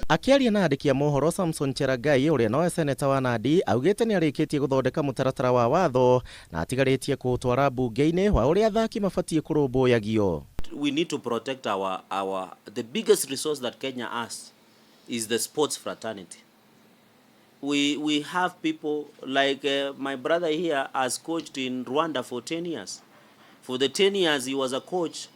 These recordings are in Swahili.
Akiaria na andiki a mohoro, Samson Cherargai uria noe seneta wa Nandi augite ni arikitie guthondeka mutaratara wa watho na atigaritie kuutwara bunge-ini wa uria athaki mabatie kurumbuyagio. We need to protect the biggest resource that Kenya has is the sports fraternity. We have people like my brother here has coached in Rwanda for 10 years. For the 10 years he was a coach,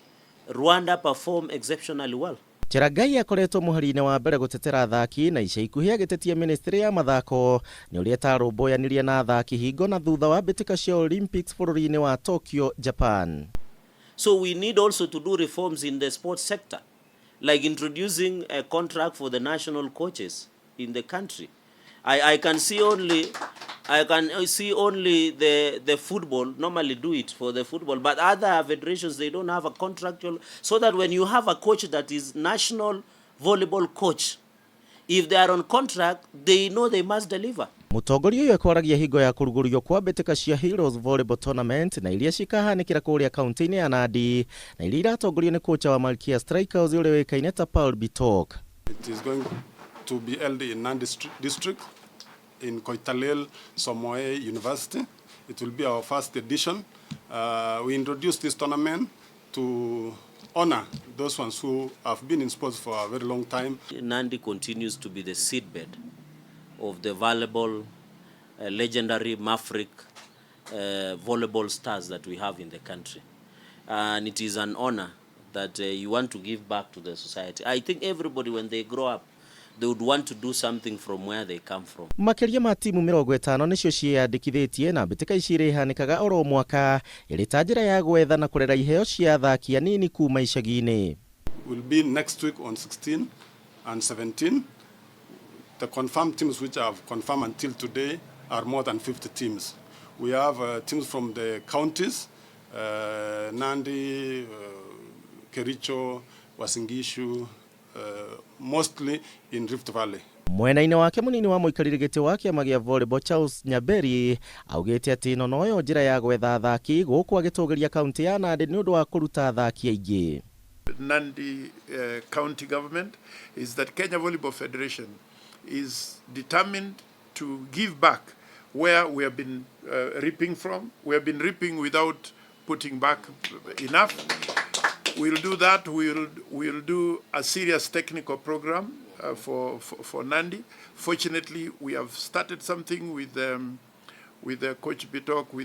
Rwanda performed exceptionally well. Cherargai akoretwo muhari-ini wa mbere gutetera athaki na ica ikuhi agitetia ministry ya mathako ni uria tarumbuyanĩria na athaki hingo na thutha wa mbitika cia Olympics bururi-ini wa Tokyo, Japan. So we need also to do reforms in the sports sector, like introducing a contract for the national coaches in the country. I can see only the football normally do it for the football, but other federations, they don't have a contractual, so that when you have a coach that is national volleyball coach, if they are on contract, they know they must deliver. Mutongoria uyu akwaragia hingo ya kurugurio kwa mbitika cia Heroes Volleyball Tournament na iria cikahanikira kuria kaunti-ini ya Nandi na iria iratongorio ni kocha wa Malkia Strikers uria wikaine ta Paul Bitok. It is going to be held in Nandi district in Koitalel Somoe University. It will be our first edition. We introduced this tournament to honor those ones who have been in sports for a very long time. Nandi continues to be the seedbed of the valuable, legendary Maverick volleyball stars that we have in the country. And it is an honor that you want to give back to the society. I think everybody, when they grow up, they would want to do something from where they come from. Makiria ma timu 50 nicio ciandikithitie na mbitika ici ihanikaga oro mwaka iri ta njira ya gwetha na kurera iheo cia athaki anini kuma icagi-ini. Will be next week on 16 and 17. The confirmed teams which have confirmed until today are more than 50 teams. We have teams from the counties, Nandi, Kericho, Uasin Gishu, mostly in Rift Valley. Mwena-ini wake munini wa muikaririgiti wa kiama gia volleyball Charles Nyambere augite ati ino noyo njira ya gwetha athaki guku agitugeria kaunti ya Nandi ni undu wa kuruta athaki aingi. Nandi county government is that Kenya Volleyball Federation is determined to give back where we have been reaping from. We have been reaping without putting back enough. We'll do that. We'll do a serious technical program for Nandi. Fortunately, we have started something with Coach Bitok, with